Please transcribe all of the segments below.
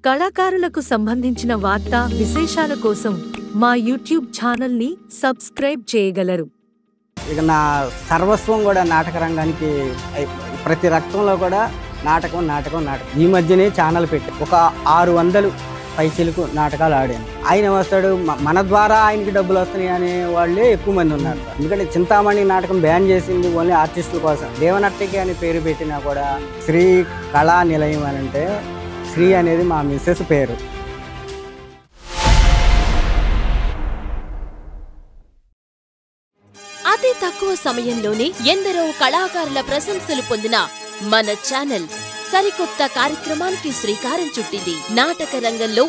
కళాకారులకు సంబంధించిన వార్తా విశేషాల కోసం మా యూట్యూబ్ ఛానల్ని సబ్స్క్రైబ్ చేయగలరు. ఇక నా సర్వస్వం కూడా నాటక రంగానికి ప్రతి రక్తంలో కూడా నాటకం. ఈ మధ్యనే ఛానల్ పెట్టి ఒక 600 పైసలకు నాటకాలు ఆడాను. ఆయన వస్తాడు, మన ద్వారా ఆయనకి డబ్బులు వస్తున్నాయి అనే వాళ్ళే ఎక్కువ మంది ఉన్నారు. ఎందుకంటే చింతామణి నాటకం బ్యాన్ చేసింది ఓన్లీ ఆర్టిస్టుల కోసం. దేవనర్తకి అని పేరు పెట్టినా కూడా శ్రీ కళా నిలయం అని అంటే శ్రీ అనేది మా మిస్సెస్ పేరు. అతి తక్కువ సమయంలోనే ఎందరో కళాకారుల ప్రశంసలు పొందిన మన ఛానల్ సరికొత్త కార్యక్రమానికి శ్రీకారం చుట్టింది. నాటక రంగంలో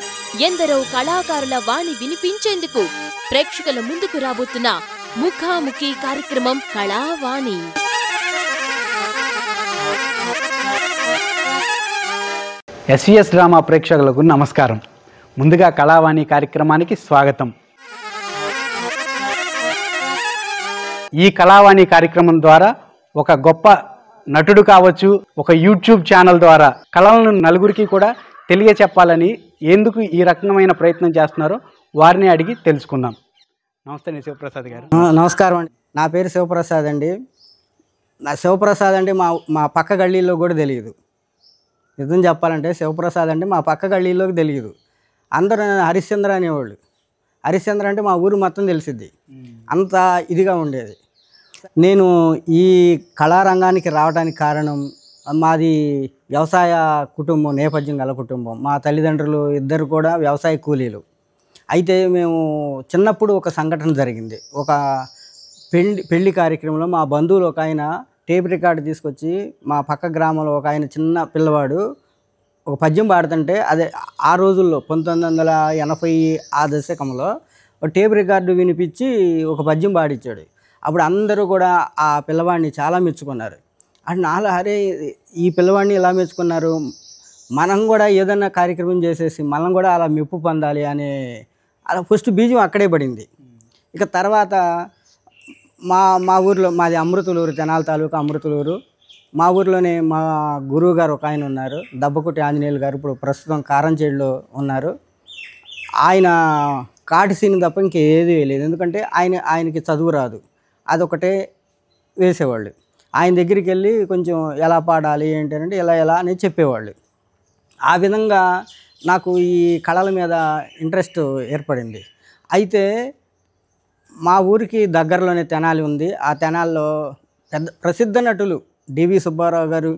ఎందరో కళాకారుల వాణి వినిపించేందుకు ప్రేక్షకుల ముందుకు రాబోతున్న ముఖాముఖి కార్యక్రమం కళావాణి. ఎస్వీఎస్ డ్రామా ప్రేక్షకులకు నమస్కారం. ముందుగా కళావాణి కార్యక్రమానికి స్వాగతం. ఈ కళావాణి కార్యక్రమం ద్వారా ఒక గొప్ప నటుడు కావచ్చు, ఒక యూట్యూబ్ ఛానల్ ద్వారా కళలను నలుగురికి కూడా తెలియచెప్పాలని ఎందుకు ఈ రకమైన ప్రయత్నం చేస్తున్నారో వారిని అడిగి తెలుసుకుందాం. నమస్తే శివప్రసాద్ గారు. నమస్కారం అండి. నా పేరు శివప్రసాద్ అండి. నా శివప్రసాద్ అంటే మా పక్క గల్లీలో కూడా తెలియదు. నిజం చెప్పాలంటే శివప్రసాద్ అంటే మా పక్క గల్లీలోకి తెలియదు. అందరూ హరిశ్చంద్ర అనేవాళ్ళు. హరిశ్చంద్ర అంటే మా ఊరు మొత్తం తెలిసిద్ది. అంత ఇదిగా ఉండేది. నేను ఈ కళారంగానికి రావడానికి కారణం, మాది వ్యవసాయ కుటుంబం, నేపథ్యం గల కుటుంబం. మా తల్లిదండ్రులు ఇద్దరు కూడా వ్యవసాయ కూలీలు. అయితే మేము చిన్నప్పుడు ఒక సంఘటన జరిగింది. ఒక పెళ్లి కార్యక్రమంలో మా బంధువులు ఒక ఆయన టేప్ రికార్డు తీసుకొచ్చి మా పక్క గ్రామంలో ఒక ఆయన చిన్న పిల్లవాడు ఒక పద్యం పాడుతుంటే, అదే ఆ రోజుల్లో 1980 ఆ దశకంలో ఒక టేప్ రికార్డు వినిపించి ఒక పద్యం పాడించాడు. అప్పుడు అందరూ కూడా ఆ పిల్లవాడిని చాలా మెచ్చుకున్నారు. అంటే నాలో అరే ఈ పిల్లవాడిని ఎలా మెచ్చుకున్నారు, మనం కూడా ఏదైనా కార్యక్రమం చేసేసి మనం కూడా అలా మెప్పు పొందాలి అనే అలా ఫస్ట్ బీజం అక్కడే పడింది. ఇక తర్వాత మా ఊర్లో, మాది అమృతలూరు, తెనాలి తాలూకా అమృతలూరు. మా ఊర్లోనే మా గురువు గారు ఒక ఆయన ఉన్నారు, దబ్బకుటి ఆంజనేయులు గారు. ఇప్పుడు ప్రస్తుతం కారంచేడులో ఉన్నారు. ఆయన కాటిసీని తప్ప ఇంకేది వేయలేదు. ఎందుకంటే ఆయనకి చదువు రాదు, అదొకటే వేసేవాళ్ళు. ఆయన దగ్గరికి వెళ్ళి కొంచెం ఎలా పాడాలి ఏంటంటే ఎలా అని చెప్పేవాళ్ళు. ఆ విధంగా నాకు ఈ కళల మీద ఇంట్రెస్ట్ ఏర్పడింది. అయితే మా ఊరికి దగ్గరలోనే తెనాలి ఉంది. ఆ తెనాల్లో ప్రసిద్ధ నటులు డివి సుబ్బారావు గారు,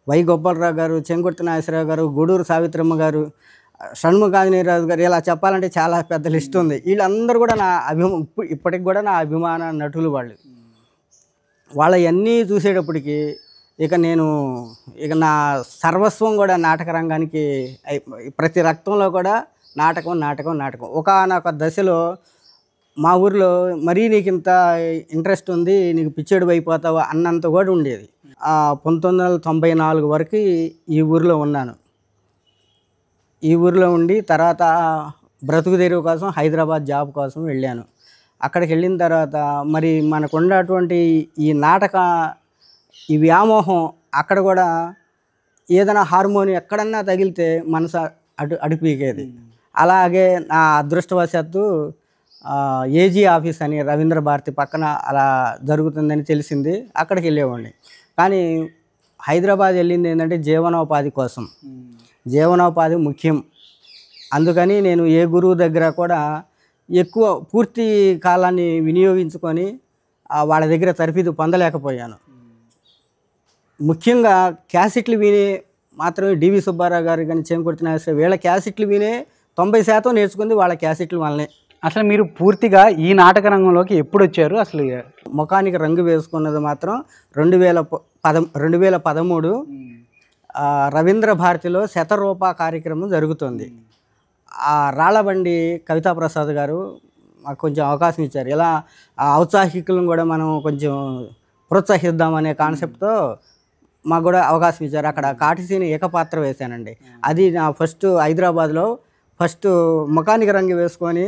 వై గోపాలరావు గారు, చెంకుర్తి నాగేశ్వరరావు గారు, గూడూరు సావిత్రమ్మ గారు, షణ్ముఖాంజనేయరాజు గారు, ఇలా చెప్పాలంటే చాలా పెద్ద లిస్ట్ ఉంది. వీళ్ళందరూ కూడా నా ఇప్పటికి కూడా నా అభిమాన నటులు వాళ్ళు. వాళ్ళవన్నీ చూసేటప్పటికి ఇక నా సర్వస్వం కూడా నాటక రంగానికి ప్రతి రక్తంలో కూడా నాటకం. ఒకానొక దశలో మా ఊరిలో మరీ నీకు ఇంత ఇంట్రెస్ట్ ఉంది, నీకు పిచ్చేడు అయిపోతావు అన్నంత కూడా ఉండేది. 1994 వరకు ఈ ఊరిలో ఉన్నాను. ఈ ఊరిలో ఉండి తర్వాత బ్రతుకు తెరువు కోసం హైదరాబాద్ జాబ్ కోసం వెళ్ళాను. అక్కడికి వెళ్ళిన తర్వాత మరి మనకు ఉన్నటువంటి ఈ వ్యామోహం అక్కడ కూడా ఏదైనా హార్మోని ఎక్కడన్నా తగిలితే మనసు అడిపీకేది. అలాగే నా అదృష్టవశాత్తు ఏజీ ఆఫీస్ అని రవీంద్ర భారతి పక్కన అలా జరుగుతుందని తెలిసింది. అక్కడికి వెళ్ళేవాడిని. కానీ హైదరాబాద్ వెళ్ళింది ఏంటంటే జీవనోపాధి కోసం. జీవనోపాధి ముఖ్యం. అందుకని నేను ఏ గురువు దగ్గర కూడా ఎక్కువ పూర్తి కాలాన్ని వినియోగించుకొని వాళ్ళ దగ్గర తరఫీదు పొందలేకపోయాను. ముఖ్యంగా క్యాసెట్లు విని మాత్రమే డివి సుబ్బారావు గారు కానీ, చెంకుర్తి నాగేశ్వరరావు వీళ్ళ క్యాసెట్లు వినే 90% నేర్చుకుంది వాళ్ళ క్యాసెట్ల వల్లనే. అసలు మీరు పూర్తిగా ఈ నాటక రంగంలోకి ఎప్పుడు వచ్చారు? అసలు ముఖానికి రంగు వేసుకున్నది మాత్రం 2013 రవీంద్ర భారతిలో శతరూప కార్యక్రమం జరుగుతుంది. ఆ రాళ్ళబండి కవితాప్రసాద్ గారు మాకు కొంచెం అవకాశం ఇచ్చారు. ఇలా ఔత్సాహికులను కూడా మనం కొంచెం ప్రోత్సహిద్దామనే కాన్సెప్ట్తో మాకు కూడా అవకాశం ఇచ్చారు. అక్కడ కాటిసీని ఏకపాత్ర వేశానండి. అది నా హైదరాబాద్లో ఫస్ట్ ముఖానికి రంగు వేసుకొని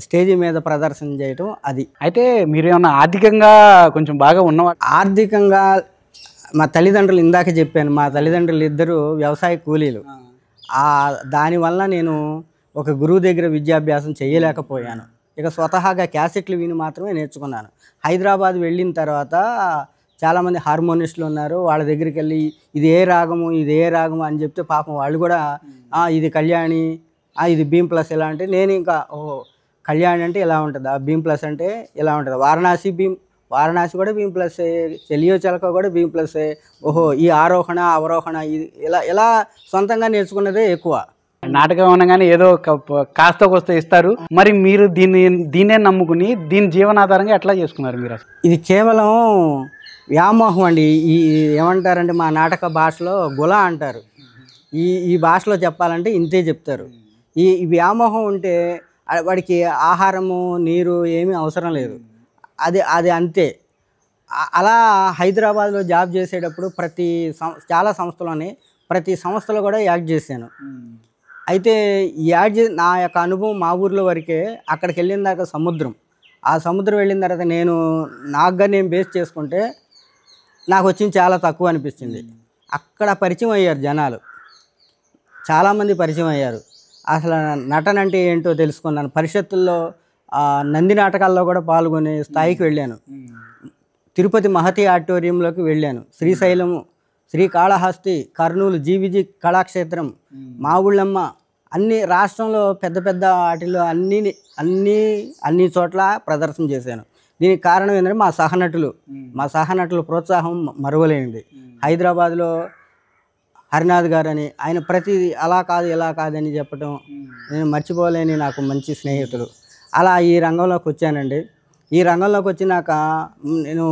స్టేజీ మీద ప్రదర్శన చేయటం అది. అయితే మీరు ఏమన్నా ఆర్థికంగా కొంచెం బాగా ఉన్నవారు? ఆర్థికంగా మా తల్లిదండ్రులు ఇందాక చెప్పాను, మా తల్లిదండ్రులు ఇద్దరు వ్యవసాయ కూలీలు. దానివల్ల నేను ఒక గురువు దగ్గర విద్యాభ్యాసం చేయలేకపోయాను. ఇక స్వతహాగా క్యాసెట్లు విని మాత్రమే నేర్చుకున్నాను. హైదరాబాద్ వెళ్ళిన తర్వాత చాలామంది హార్మోనిస్టులు ఉన్నారు. వాళ్ళ దగ్గరికి వెళ్ళి ఇది ఏ రాగము అని చెప్తే పాపం వాళ్ళు కూడా ఇది కళ్యాణి, ఇది బీమ్ ప్లస్ ఇలా అంటే నేను ఇంకా ఓహో కళ్యాణి అంటే ఇలా ఉంటుందా, బీమ్ ప్లస్ అంటే ఇలా ఉంటుంది, వారణాసి కూడా బీమ్ ప్లస్సే, చెలియో చిలక కూడా బీమ్ ప్లస్సే, ఓహో ఈ ఆరోహణ అవరోహణ ఇది ఇలా సొంతంగా నేర్చుకున్నదే ఎక్కువ. నాటకం అనగానే ఏదో కాస్త కోస్త ఇస్తారు. మరి మీరు దీన్నే నమ్ముకుని దీని జీవనాధారంగా ఎట్లా చేసుకున్నారు మీరు? ఇది కేవలం వ్యామోహం అండి. ఈ ఏమంటారంటే మా నాటక భాషలో గుల అంటారు. ఈ భాషలో చెప్పాలంటే ఇంతే చెప్తారు. ఈ వ్యామోహం ఉంటే వాడికి ఆహారము నీరు ఏమీ అవసరం లేదు. అది అంతే. అలా హైదరాబాద్లో జాబ్ చేసేటప్పుడు చాలా సంస్థలోనే ప్రతి సంస్థలో కూడా యాక్ట్ చేశాను. అయితే నా యొక్క అనుభవం మా ఊర్లో వరకే. అక్కడికి వెళ్ళిన దాకా సముద్రం వెళ్ళిన తర్వాత నాకుగా నేను బేస్ చేసుకుంటే నాకు వచ్చింది చాలా తక్కువ అనిపించింది. అక్కడ పరిచయం అయ్యారు జనాలు, చాలామంది పరిచయం అయ్యారు. అసలు నటన అంటే ఏంటో తెలుసుకున్నాను. పరిషత్తుల్లో నంది నాటకాల్లో కూడా పాల్గొనే స్థాయికి వెళ్ళాను. తిరుపతి మహతి ఆడిటోరియంలోకి వెళ్ళాను. శ్రీశైలము, శ్రీకాళహస్తి, కర్నూలు జీవిజీ కళాక్షేత్రం, మా ఊళ్ళమ్మ, అన్ని రాష్ట్రంలో పెద్ద పెద్ద వాటిల్లో అన్ని చోట్ల ప్రదర్శన చేశాను. దీనికి కారణం ఏంటంటే మా సహనటులు ప్రోత్సాహం మరువలేనిది. హైదరాబాద్లో హరినాథ్ గారు అని ఆయన ప్రతిదీ అలా కాదు ఇలా కాదని చెప్పటం నేను మర్చిపోలేని నాకు మంచి స్నేహితుడు. అలా ఈ రంగంలోకి వచ్చానండి. ఈ రంగంలోకి వచ్చినాక నేను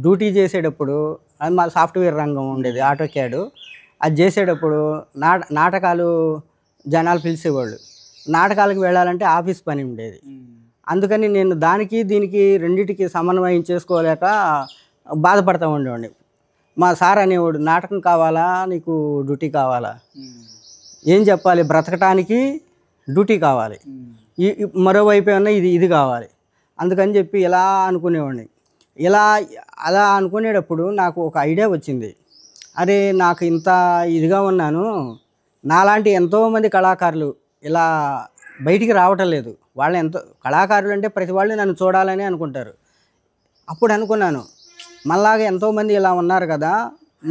డ్యూటీ చేసేటప్పుడు అది మా సాఫ్ట్వేర్ రంగం ఉండేది, ఆటోక్యాడ్. అది చేసేటప్పుడు నాటకాలు జనాలు పిలిచేవాళ్ళు. నాటకాలకు వెళ్ళాలంటే ఆఫీస్ పని ఉండేది. అందుకని నేను దీనికి రెండింటికి సమన్వయం చేసుకోలేక బాధపడతా ఉండేవాడిని. మా సార్ అనేవాడు, నాటకం కావాలా నీకు డ్యూటీ కావాలా, ఏం చెప్పాలి, బ్రతకటానికి డ్యూటీ కావాలి, మరోవైపు ఏమన్నా ఇది కావాలి. అందుకని చెప్పి ఇలా అనుకునేవాడిని. అలా అనుకునేటప్పుడు నాకు ఒక ఐడియా వచ్చింది. అరే నాకు ఇంత ఇదిగా ఉన్నాను, నాలాంటి ఎంతోమంది కళాకారులు ఇలా బయటికి రావటం లేదు. కళాకారులు అంటే ప్రతి వాళ్ళు నన్ను చూడాలని అనుకుంటారు. అప్పుడు అనుకున్నాను, మనలాగా ఎంతోమంది ఇలా ఉన్నారు కదా,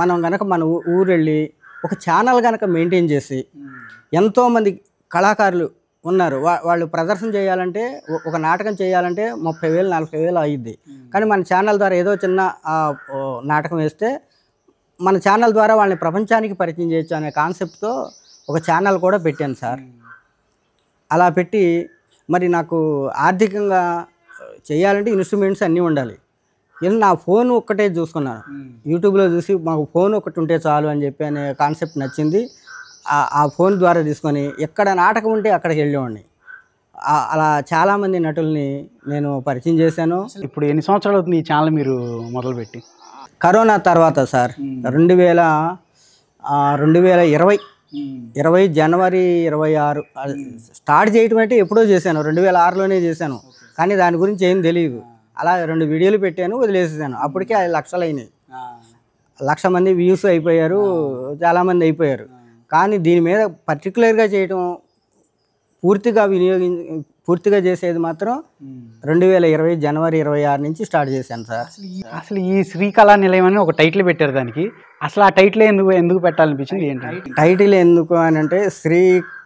మనం కనుక మన ఊరు వెళ్ళి ఒక ఛానల్ కనుక మెయింటైన్ చేసి, ఎంతోమంది కళాకారులు ఉన్నారు, వాళ్ళు ప్రదర్శన చేయాలంటే ఒక నాటకం చేయాలంటే 30,000 40,000 అయ్యిద్ది. కానీ మన ఛానల్ ద్వారా ఏదో చిన్న నాటకం వేస్తే మన ఛానల్ ద్వారా వాళ్ళని ప్రపంచానికి పరిచయం చేయొచ్చు అనే కాన్సెప్ట్తో ఒక ఛానల్ కూడా పెట్టాను సార్. అలా పెట్టి మరి నాకు ఆర్థికంగా చేయాలంటే ఇన్స్ట్రుమెంట్స్ అన్నీ ఉండాలి. నా ఫోన్ ఒక్కటే చూసుకున్నాను, యూట్యూబ్లో చూసి మాకు ఫోన్ ఒకటి ఉంటే చాలు అని చెప్పి అనే కాన్సెప్ట్ నచ్చింది. ఆ ఫోన్ ద్వారా తీసుకొని ఎక్కడ నాటకం ఉంటే అక్కడికి వెళ్ళేవాడిని. అలా చాలామంది నటుల్ని నేను పరిచయం చేశాను. ఇప్పుడు ఎన్ని సంవత్సరాలు అవుతుంది ఈ ఛానల్ మీరు మొదలుపెట్టి? కరోనా తర్వాత సార్ 2020 జనవరి 26 స్టార్ట్ చేయటం అంటే ఎప్పుడో చేశాను, 2006లోనే చేశాను. కానీ దాని గురించి ఏం తెలియదు. అలా 2 వీడియోలు పెట్టాను, వదిలేసేసాను. అప్పటికే 5 లక్షలు అయినాయి. 1,00,000 మంది వ్యూస్ అయిపోయారు, చాలామంది అయిపోయారు. కానీ దీని మీద పర్టికులర్గా చేయటం, పూర్తిగా చేసేది మాత్రం 2020 జనవరి 26 నుంచి స్టార్ట్ చేశాను సార్. అసలు ఈ శ్రీకళా నిలయం అని ఒక టైటిల్ పెట్టారు దానికి. అసలు ఆ టైటిల్ ఎందుకు పెట్టాలనిపించింది ఏంటి? టైటిల్ ఎందుకు అని అంటే, శ్రీ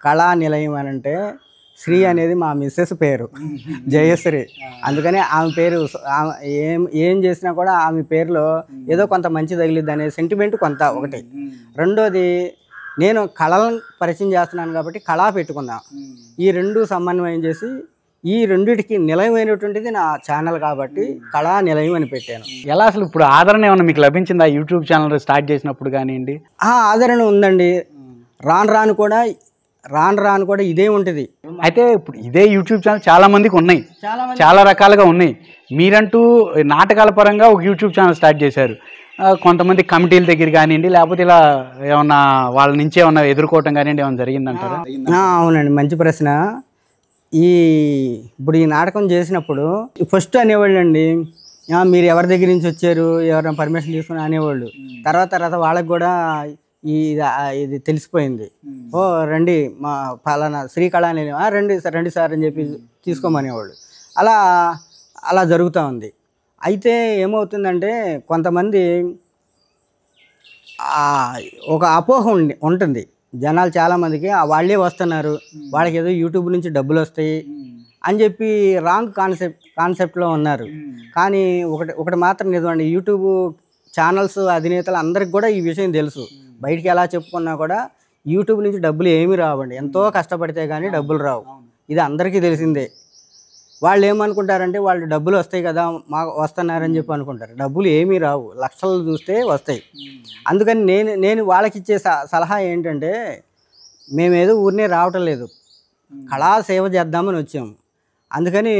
కళా నిలయం అని అంటే, శ్రీ అనేది మా మిస్సెస్ పేరు, జయశ్రీ. అందుకని ఆమె పేరు ఏం చేసినా కూడా ఆమె పేరులో ఏదో కొంత మంచి తగిలిద్ది అనే సెంటిమెంట్ కొంత ఒకటి. రెండోది, నేను కళలను పరిచయం చేస్తున్నాను కాబట్టి కళా పెట్టుకుందాం. ఈ 2 సమన్వయం చేసి ఈ రెండిటికి నిలయమైనటువంటిది నా ఛానల్ కాబట్టి కళా నిలయం అని పెట్టాను. ఎలా అసలు ఇప్పుడు ఆదరణ ఏమన్నా మీకు లభించిందా యూట్యూబ్ ఛానల్ స్టార్ట్ చేసినప్పుడు కానివ్వండి? ఆదరణ ఉందండి. రాను రాను కూడా ఇదే ఉంటుంది. అయితే ఇప్పుడు ఇదే యూట్యూబ్ ఛానల్ చాలా మందికి ఉన్నాయి, చాలా రకాలుగా ఉన్నాయి. మీరంటూ నాటకాల పరంగా ఒక యూట్యూబ్ ఛానల్ స్టార్ట్ చేశారు. కొంతమంది కమిటీల దగ్గర కానివ్వండి, లేకపోతే ఇలా ఏమన్నా వాళ్ళ నుంచి ఏమన్నా ఎదుర్కోవటం కానివ్వండి, ఏమన్నా జరిగిందంటారా? అవునండి, మంచి ప్రశ్న. ఇప్పుడు ఈ నాటకం చేసినప్పుడు ఫస్ట్ అనేవాళ్ళు అండి, మీరు ఎవరి దగ్గర నుంచి వచ్చారు, ఎవరైనా పర్మిషన్ తీసుకుని అనేవాళ్ళు. తర్వాత వాళ్ళకి కూడా ఇది తెలిసిపోయింది. ఓ రండి మా పలానా శ్రీకళ అని రండి సార్ రండి సార్ అని చెప్పి తీసుకోమనేవాళ్ళు. అలా అలా జరుగుతూ ఉంది. అయితే ఏమవుతుందంటే కొంతమంది ఒక అపోహ ఉంటుంది జనాలు చాలామందికి, వాళ్ళే వస్తున్నారు, వాళ్ళకి ఏదో యూట్యూబ్ నుంచి డబ్బులు వస్తాయి అని చెప్పి రాంగ్ కాన్సెప్ట్లో ఉన్నారు. కానీ ఒకటి మాత్రం నిజమండి, యూట్యూబ్ ఛానల్స్ అధినేతలు అందరికి కూడా ఈ విషయం తెలుసు. బయటికి ఎలా చెప్పుకున్నా కూడా యూట్యూబ్ నుంచి డబ్బులు ఏమీ రావండి, ఎంతో కష్టపడితే కానీ డబ్బులు రావు. ఇది అందరికీ తెలిసిందే. వాళ్ళు ఏమనుకుంటారంటే వాళ్ళు డబ్బులు వస్తాయి కదా మాకు వస్తున్నారని చెప్పి అనుకుంటారు. డబ్బులు ఏమీ రావు, లక్షలు చూస్తే వస్తాయి. అందుకని నేను వాళ్ళకి ఇచ్చే సలహా ఏంటంటే, మేమేదో ఊరినే రావటం లేదు, కళా సేవ చేద్దామని వచ్చాము. అందుకని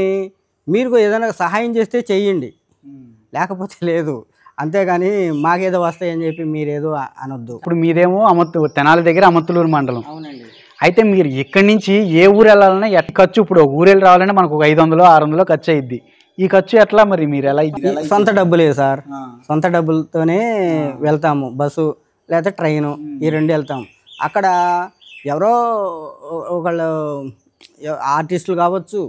మీరు ఏదైనా సహాయం చేస్తే చెయ్యండి, లేకపోతే లేదు. అంతేగాని మాకేదో వస్తాయని చెప్పి మీరేదో అనొద్దు. ఇప్పుడు మీదేమో తెనాలి దగ్గర అమర్తులూరు మండలం. అవునండి. అయితే మీరు ఇక్కడి నుంచి ఏ ఊరు వెళ్ళాలన్నా ఖర్చు, ఇప్పుడు ఊరు వెళ్ళి రావాలంటే మనకు ఒక 500-600 ఖర్చు అయ్యిద్ది. ఈ ఖర్చు ఎట్లా మరి మీరు ఎలా? సొంత డబ్బులే సార్, సొంత డబ్బులతోనే వెళ్తాము. బస్సు లేదా ట్రైను, ఈ రెండు వెళ్తాము. అక్కడ ఎవరో ఒకళ్ళు ఆర్టిస్టులు కావచ్చు,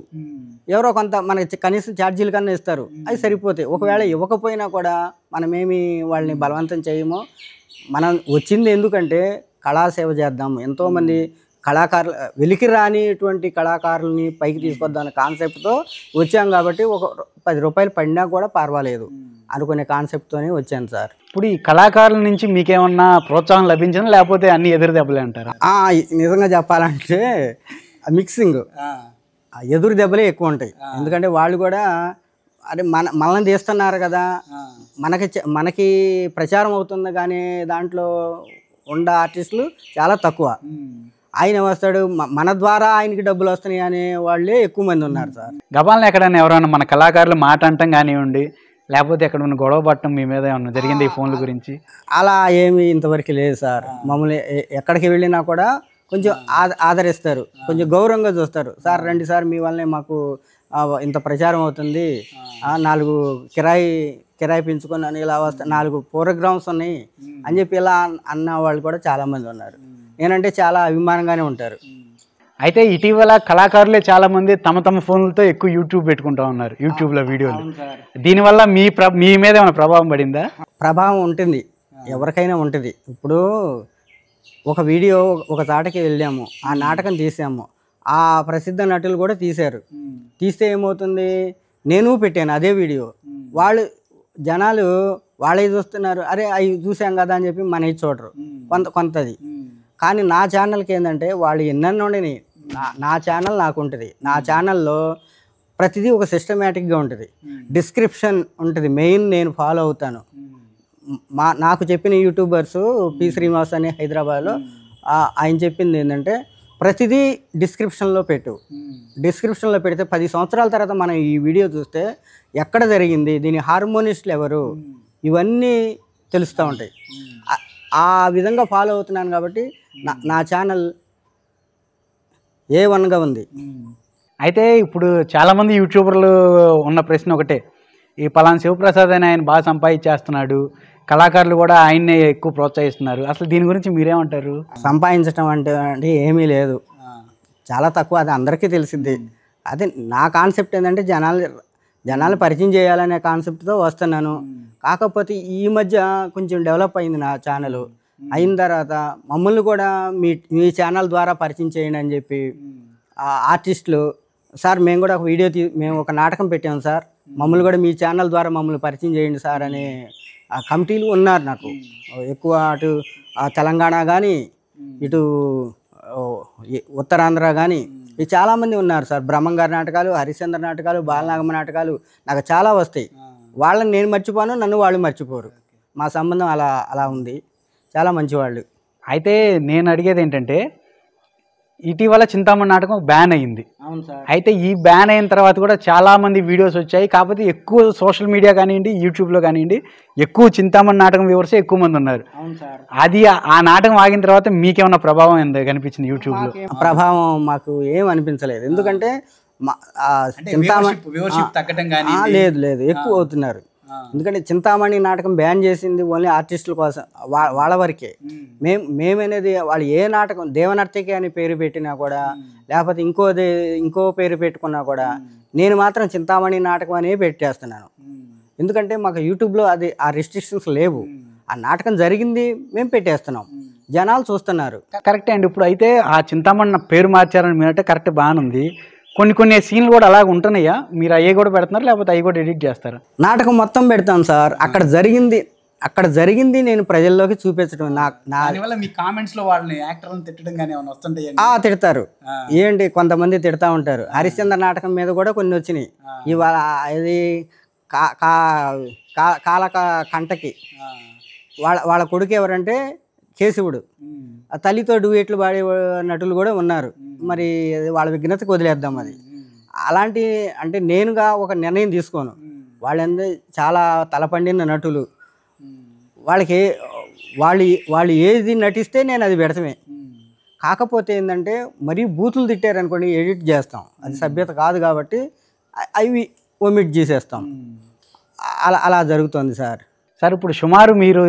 ఎవరో కొంత మనకి కనీసం ఛార్జీలు కన్నా ఇస్తారు, అవి సరిపోతాయి. ఒకవేళ ఇవ్వకపోయినా కూడా మనమేమి వాళ్ళని బలవంతం చేయము. మనం వచ్చింది ఎందుకంటే కళాసేవ చేద్దాము. ఎంతోమంది కళాకారులు, వెలికి రానిటువంటి కళాకారులని పైకి తీసుకొద్దామనే కాన్సెప్ట్తో వచ్చాం. కాబట్టి ఒక 10 రూపాయలు పడినా కూడా పర్వాలేదు అనుకునే కాన్సెప్ట్తోనే వచ్చాను సార్. ఇప్పుడు ఈ కళాకారుల నుంచి మీకేమన్నా ప్రోత్సాహం లభించిందా, లేకపోతే అన్ని ఎదురు దెబ్బలే అంటారా? నిజంగా చెప్పాలంటే మిక్సింగ్, ఎదురు దెబ్బలే ఎక్కువ ఉంటాయి. ఎందుకంటే వాళ్ళు కూడా అరే మనల్ని తీస్తున్నారు కదా, మనకి ప్రచారం అవుతుంది, కానీ దాంట్లో ఉన్న ఆర్టిస్టులు చాలా తక్కువ. ఆయన వస్తాడు, మన ద్వారా ఆయనకి డబ్బులు వస్తున్నాయి అనే వాళ్ళే ఎక్కువ మంది ఉన్నారు సార్. గబాలను ఎక్కడైనా ఎవరైనా మన కళాకారులు మాట అంటాం కానివ్వండి, లేకపోతే ఎక్కడ ఉన్న గొడవ పట్టడం మీ మీద ఏమన్నా జరిగింది ఈ ఫోన్ల గురించి? అలా ఏమి ఇంతవరకు లేదు సార్. మమ్మల్ని ఎక్కడికి వెళ్ళినా కూడా కొంచెం ఆదరిస్తారు, కొంచెం గౌరవంగా చూస్తారు. సార్ రండి సార్, మీ వల్లనే మాకు ఇంత ప్రచారం అవుతుంది, 4 కిరాయి పెంచుకొని అని ఇలా వస్తా, 4 ప్రోగ్రామ్స్ ఉన్నాయి అని చెప్పి ఇలా అన్న వాళ్ళు కూడా చాలామంది ఉన్నారు. నేనంటే చాలా అభిమానంగానే ఉంటారు. అయితే ఇటీవల కళాకారులే చాలామంది తమ ఫోన్లతో ఎక్కువ యూట్యూబ్ పెట్టుకుంటా ఉన్నారు, యూట్యూబ్లో వీడియోలు. దీనివల్ల మీ మీద ఏమైనా ప్రభావం పడిందా? ప్రభావం ఉంటుంది, ఎవరికైనా ఉంటుంది. ఇప్పుడు ఒక వీడియో ఒక చాటకి వెళ్ళాము, ఆ నాటకం తీసాము, ఆ ప్రసిద్ధ నటులు కూడా తీశారు. తీస్తే ఏమవుతుంది, నేను పెట్టాను అదే వీడియో, జనాలు వాళ్ళే చూస్తున్నారు, అరే అవి చూసాం కదా అని చెప్పి మనవి చూడరు కొంతది. కానీ నా ఛానల్కి ఏంటంటే వాళ్ళు ఎన్నెన్నోండి, నా ఛానల్ నాకు ఉంటుంది. నా ఛానల్లో ప్రతిదీ ఒక సిస్టమేటిక్గా ఉంటుంది, డిస్క్రిప్షన్ ఉంటుంది, మెయిన్ నేను ఫాలో అవుతాను. నాకు చెప్పిన యూట్యూబర్స్ పి శ్రీనివాస్ అని హైదరాబాద్లో, ఆయన చెప్పింది ఏంటంటే ప్రతిదీ డిస్క్రిప్షన్లో పెట్టు. డిస్క్రిప్షన్లో పెడితే 10 సంవత్సరాల తర్వాత మనం ఈ వీడియో చూస్తే ఎక్కడ జరిగింది, దీని హార్మోనిస్టులు ఎవరు, ఇవన్నీ తెలుస్తూ ఉంటాయి. ఆ విధంగా ఫాలో అవుతున్నాను కాబట్టి నా ఛానల్ A1గా ఉంది. అయితే ఇప్పుడు చాలామంది యూట్యూబర్లు ఉన్న ప్రశ్న ఒకటే, ఈ పలానా శివప్రసాద్ అని ఆయన బాగా సంపాదించేస్తున్నాడు, కళాకారులు కూడా ఆయన్నే ఎక్కువ ప్రోత్సహిస్తున్నారు, అసలు దీని గురించి మీరేమంటారు? సంపాదించడం అంటే ఏమీ లేదు, చాలా తక్కువ, అది అందరికీ తెలిసింది. అదే నా కాన్సెప్ట్ ఏంటంటే జనాలు పరిచయం చేయాలనే కాన్సెప్ట్తో వస్తున్నాను. కాకపోతే ఈ మధ్య కొంచెం డెవలప్ అయింది నా ఛానల్. అయిన తర్వాత మమ్మల్ని కూడా మీ ఛానల్ ద్వారా పరిచయం చేయండి అని చెప్పి ఆర్టిస్టులు, సార్ మేము కూడా ఒక మేము ఒక నాటకం పెట్టాము సార్, మమ్మల్ని కూడా మీ ఛానల్ ద్వారా మమ్మల్ని పరిచయం చేయండి సార్ అనే కమిటీలు ఉన్నారు నాకు. ఎక్కువ అటు తెలంగాణ కానీ, ఇటు ఉత్తరాంధ్ర కానీ చాలామంది ఉన్నారు సార్. బ్రహ్మంగారి నాటకాలు, హరిశ్చంద్ర నాటకాలు, బాలనాగమ్మ నాటకాలు నాకు చాలా వస్తాయి. వాళ్ళని నేను మర్చిపోను, నన్ను వాళ్ళు మర్చిపోరు. మా సంబంధం అలా ఉంది, చాలా మంచివాళ్ళు. అయితే నేను అడిగేది ఏంటంటే, ఇటీవల చింతామణి నాటకం బ్యాన్ అయింది. అవును సార్. అయితే ఈ బ్యాన్ అయిన తర్వాత కూడా చాలామంది వీడియోస్ వచ్చాయి. కాకపోతే ఎక్కువ సోషల్ మీడియా కానివ్వండి, యూట్యూబ్లో కానివ్వండి, ఎక్కువ చింతామణి నాటకం వ్యూవర్సే ఎక్కువ మంది ఉన్నారు. అవును సార్. అది ఆ నాటకం ఆగిన తర్వాత మీకేమన్నా ప్రభావం ఎంత కనిపించింది యూట్యూబ్లో? ప్రభావం మాకు ఏం అనిపించలేదు. ఎందుకంటే లేదు ఎక్కువ అవుతున్నారు. ఎందుకంటే చింతామణి నాటకం బ్యాన్ చేసింది ఓన్లీ ఆర్టిస్టుల కోసం, వాళ్ళ వరకే. మేమనేది వాళ్ళు ఏ నాటకం దేవనర్తకి అని పేరు పెట్టినా కూడా, లేకపోతే ఇంకో పేరు పెట్టుకున్నా కూడా, నేను మాత్రం చింతామణి నాటకం అనే పెట్టేస్తున్నాను. ఎందుకంటే మాకు యూట్యూబ్లో అది ఆ రెస్ట్రిక్షన్స్ లేవు. ఆ నాటకం జరిగింది మేము పెట్టేస్తున్నాం, జనాలు చూస్తున్నారు. కరెక్టే అండి. ఇప్పుడు అయితే ఆ చింతామణి పేరు మార్చారని మీరంటే కరెక్ట్ బాగానే ఉంది. కొన్ని సీన్లు కూడా అలాగ ఉంటున్నాయా? మీరు అవి కూడా పెడుతున్నారు, లేకపోతే అవి కూడా ఎడిట్ చేస్తారా? నాటకం మొత్తం పెడతాం సార్. అక్కడ జరిగింది నేను ప్రజల్లోకి చూపించడం. మీ కామెంట్స్ లో వాళ్ళని యాక్టర్లను తిట్టడం కానీ ఏమైనా వస్తుంటాయి? తిడతారు. ఏంటి కొంతమంది తిడతా ఉంటారు. హరిశ్చంద్ర నాటకం మీద కూడా కొన్ని వచ్చినాయి. ఇవాళ ఇది కాలక కంటకి వాళ్ళ కొడుకు ఎవరంటే కేశవుడు, ఆ తల్లితో డూయేట్లు పాడే నటులు కూడా ఉన్నారు. మరి వాళ్ళ విఘ్నతకు వదిలేద్దాం. అది అలాంటి అంటే నేనుగా ఒక నిర్ణయం తీసుకోను. వాళ్ళందరూ చాలా తలపండిన నటులు. వాళ్ళకి వాళ్ళు ఏది నటిస్తే నేను అది పెడతామే. కాకపోతే ఏంటంటే మరీ బూతులు తిట్టారనుకోండి ఎడిట్ చేస్తాం, అది సభ్యత కాదు. కాబట్టి అవి ఒమిట్ చేసేస్తాం. అలా జరుగుతుంది సార్. ఇప్పుడు సుమారు మీరు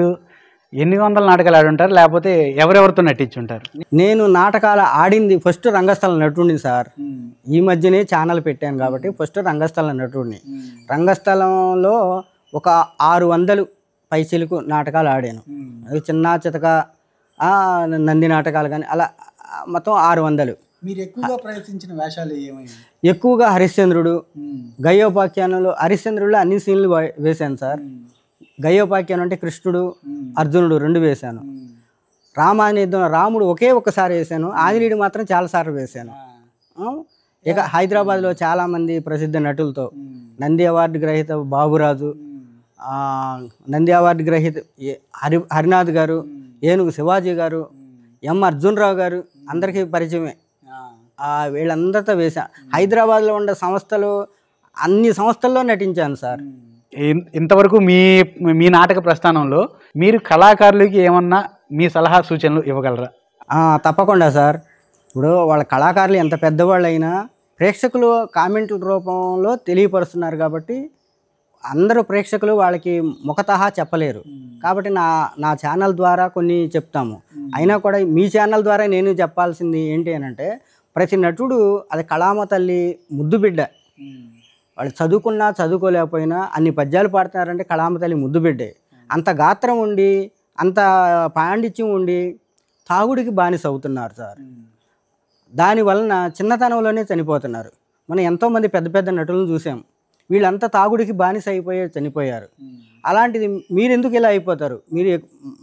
ఎన్ని వందల నాటకాలు ఆడి ఉంటారు, లేకపోతే ఎవరెవరితో నటించుంటారు? నేను నాటకాలు ఆడింది ఫస్ట్ రంగస్థల నటుడిని సార్. ఈ మధ్యనే ఛానల్ పెట్టాను కాబట్టి ఫస్ట్ రంగస్థల నటుడిని. రంగస్థలంలో ఒక 600 పైచిలకు నాటకాలు ఆడాను. అది చిన్న చితక నంది నాటకాలు కానీ అలా మొత్తం 600. మీరు ఎక్కువగా ప్రయత్నించిన వేషాలు ఏమైనా? ఎక్కువగా హరిశ్చంద్రుడు, గయోపాఖ్యానంలో హరిశ్చంద్రుడిలో అన్ని సీన్లు వేశాను సార్. గయోపాఖ్యానం అంటే కృష్ణుడు అర్జునుడు 2 వేశాను. రాముడు ఒక్కసారి వేశాను. ఆంజనేయుడు మాత్రం చాలాసార్లు వేశాను. ఇక హైదరాబాద్లో చాలామంది ప్రసిద్ధ నటులతో నంది అవార్డు గ్రహీత బాబురాజు, నంది అవార్డు గ్రహీత హరినాథ్ గారు, ఏనుగు శివాజీ గారు, ఎం అర్జునరావు గారు అందరికీ పరిచయమే. వీళ్ళందరితో వేశాను. హైదరాబాద్లో ఉండే సంస్థలు అన్ని సంస్థల్లో నటించాను సార్. ఇంతవరకు మీ నాటక ప్రస్థానంలో మీరు కళాకారులకి ఏమన్నా మీ సలహా సూచనలు ఇవ్వగలరా? తప్పకుండా సార్. ఇప్పుడు వాళ్ళ కళాకారులు ఎంత పెద్దవాళ్ళు అయినా ప్రేక్షకులు కామెంట్ల రూపంలో తెలియపరుస్తున్నారు కాబట్టి అందరూ ప్రేక్షకులు వాళ్ళకి ముఖతహా చెప్పలేరు. కాబట్టి నా ఛానల్ ద్వారా కొన్ని చెప్తాము. అయినా కూడా మీ ఛానల్ ద్వారా నేను చెప్పాల్సింది ఏంటి అని అంటే, ప్రతి నటుడు అది కళామ తల్లి ముద్దు బిడ్డ. వాళ్ళు చదువుకున్నా చదువుకోలేకపోయినా అన్ని పద్యాలు పాడుతున్నారంటే కళామ తల్లి ముద్దు బిడ్డే. అంత గాత్రం ఉండి అంత పాండిత్యం ఉండి తాగుడికి బానిస అవుతున్నారు సార్. దానివలన చిన్నతనంలోనే చనిపోతున్నారు. మనం ఎంతోమంది పెద్ద పెద్ద నటులను చూసాం, వీళ్ళంతా తాగుడికి బానిస చనిపోయారు. అలాంటిది మీరు ఎందుకు ఇలా అయిపోతారు?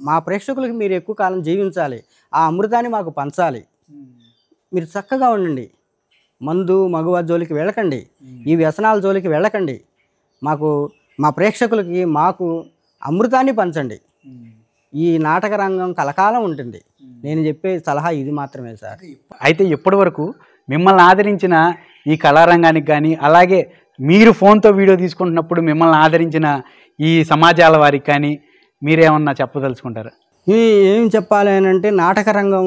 మా ప్రేక్షకులకి మీరు ఎక్కువ కాలం జీవించాలి, ఆ అమృతాన్ని మాకు పంచాలి. మీరు చక్కగా ఉండండి, మందు మగువ జోలికి వెళ్ళకండి, ఈ వ్యసనాల జోలికి వెళ్ళకండి. మా ప్రేక్షకులకి మాకు అమృతాన్ని పంచండి. ఈ నాటక రంగం కలకాలం ఉంటుంది. నేను చెప్పే సలహా ఇది మాత్రమే సార్. అయితే ఇప్పటి వరకు మిమ్మల్ని ఆదరించిన ఈ కళారంగానికి కానీ, అలాగే మీరు ఫోన్తో వీడియో తీసుకుంటున్నప్పుడు మిమ్మల్ని ఆదరించిన ఈ సమాజాల వారికి కానీ మీరేమన్నా చెప్పదలుచుకుంటారా? ఏం చెప్పాలి అని అంటే, నాటక రంగం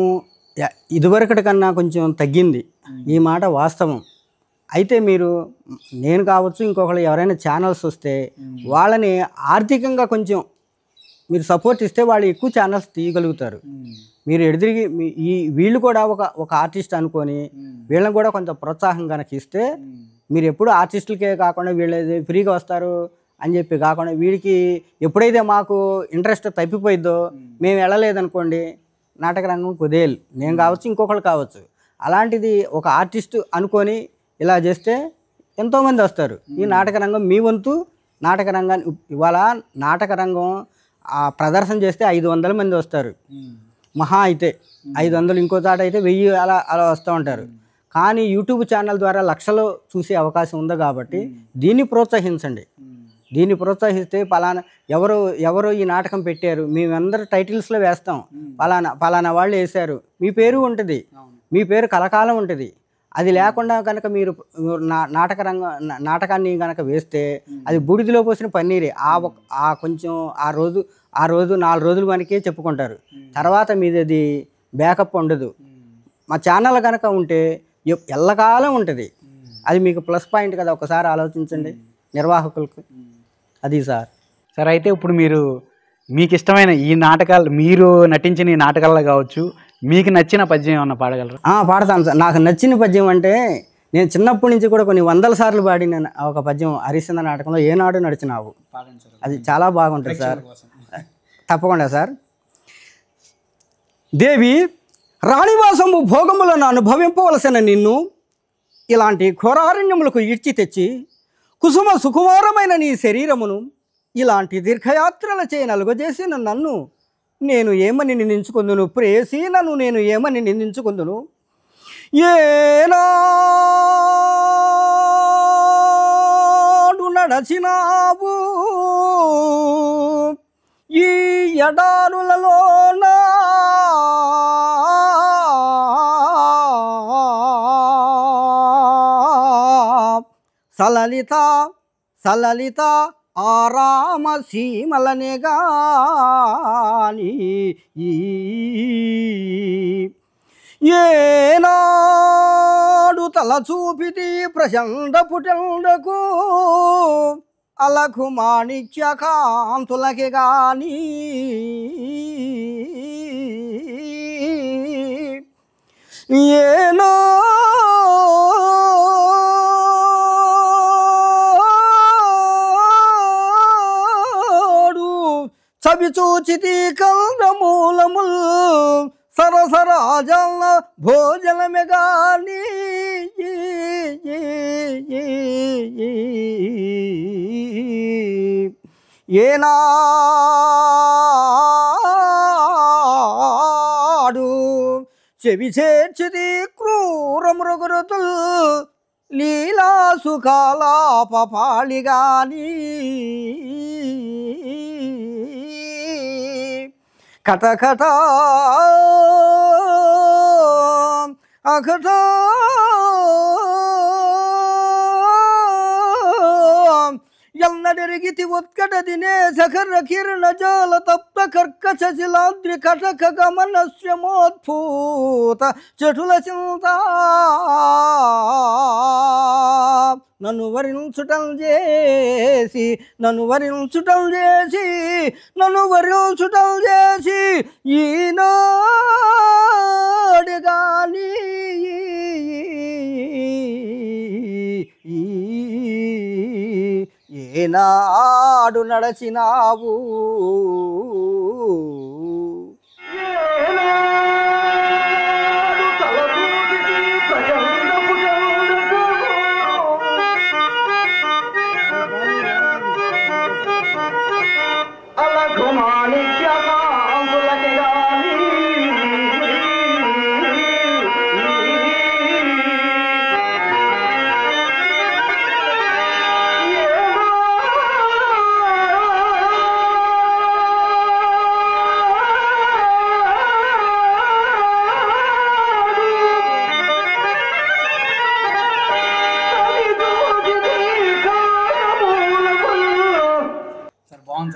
ఇదివరకటి కన్నా కొంచెం తగ్గింది. ఈ మాట వాస్తవం. అయితే నేను కావచ్చు, ఇంకొకరు ఎవరైనా ఛానల్స్ వస్తే వాళ్ళని ఆర్థికంగా కొంచెం మీరు సపోర్ట్ ఇస్తే వాళ్ళు ఎక్కువ ఛానల్స్ తీయగలుగుతారు. మీరు ఎదురిగి వీళ్ళు కూడా ఒక ఆర్టిస్ట్ అనుకొని వీళ్ళని కూడా కొంత ప్రోత్సాహం కనుక ఇస్తే, మీరు ఎప్పుడు ఆర్టిస్టులకే కాకుండా వీళ్ళు ఫ్రీగా వస్తారు అని చెప్పి కాకుండా, వీడికి ఎప్పుడైతే మాకు ఇంట్రెస్ట్ తప్పిపోయిద్దో, మేము వెళ్ళలేదనుకోండి, నాటక రంగం కుదేలు. నేను కావచ్చు, ఇంకొకరు కావచ్చు. అలాంటిది ఒక ఆర్టిస్టు అనుకొని ఇలా చేస్తే ఎంతోమంది వస్తారు. ఈ నాటక రంగం మీ వంతు నాటక రంగాన్ని ఇవాళ నాటక రంగం ప్రదర్శన చేస్తే 500 మంది వస్తారు. మహా అయితే 500, ఇంకో చాట అయితే 1000 అలా వస్తూ ఉంటారు. కానీ యూట్యూబ్ ఛానల్ ద్వారా లక్షలు చూసే అవకాశం ఉంది. కాబట్టి దీన్ని ప్రోత్సహించండి. దీన్ని ప్రోత్సహిస్తే ఎవరు ఈ నాటకం పెట్టారు, మేమందరూ టైటిల్స్లో వేస్తాం, పలానా వాళ్ళు వేశారు, మీ పేరు ఉంటుంది, మీ పేరు కలకాలం ఉంటుంది. అది లేకుండా కనుక మీరు నాటకాన్ని కనుక వేస్తే అది బూడిదలో పోసిన పన్నీరే. కొంచెం ఆ రోజు 4 రోజులు మనకే చెప్పుకుంటారు. తర్వాత మీది బ్యాకప్ ఉండదు. మా ఛానల్ కనుక ఉంటే ఎల్లకాలం ఉంటుంది. అది మీకు ప్లస్ పాయింట్ కదా, ఒకసారి ఆలోచించండి నిర్వాహకులకు. అది సార్. సరే, అయితే ఇప్పుడు మీకు ఇష్టమైన ఈ నాటకాలు, మీరు నటించిన ఈ నాటకాల్లో కావచ్చు, మీకు నచ్చిన పద్యం ఏమన్నా పాడగలరు? పాడతాను సార్. నాకు నచ్చిన పద్యం అంటే నేను చిన్నప్పటి నుంచి కూడా కొన్ని వందల సార్లు పాడిన ఒక పద్యం హరిశ్చంద్ర నాటకంలో ఏనాడు నడిచినావు. పాడండి సార్. అది చాలా బాగుంటుంది సార్. కోసం. తప్పకుండా సార్. దేవి, రాణివాసము భోగములను అనుభవింపవలసిన నిన్ను ఇలాంటి ఘోరారణ్యములకు ఈడ్చి తెచ్చి కుసుమ సుకుమారమైన నీ శరీరమును ఇలాంటి దీర్ఘయాత్రల చే నలుగజేసిన నన్ను నేను ఏమని నిందించుకుందును? ప్రేసి నన్ను నేను ఏమని నిందించుకుందును? ఏనాడు నడచినావు ఈ ఎడారులలోనా సలలిత సలలిత ఆరామ సీమలనే గాని ఏనాడు తల చూపితి ప్రచండ పుటండకు అలకు మాణిక్య కాంతులకి గాని ఏనాడు చవి చూచితి కందమూలముల్ సరసరాజల భోజనమే గాని ఏనాడు చెవి చేర్చిది క్రూర మృగరుతుల్ లీలా సుఖాలాపాళి గాని కటకట అకట ఎన్నడెరిగితి ఉత్కట దినే సఖర కిరణ జాల తప్త కర్కశ శిలాద్రి కటక గమనస్యమోద్భూత చటుల చింత నన్ను వరించుటం చేసి ఈనాడు గాని ఏనాడు నడచినావు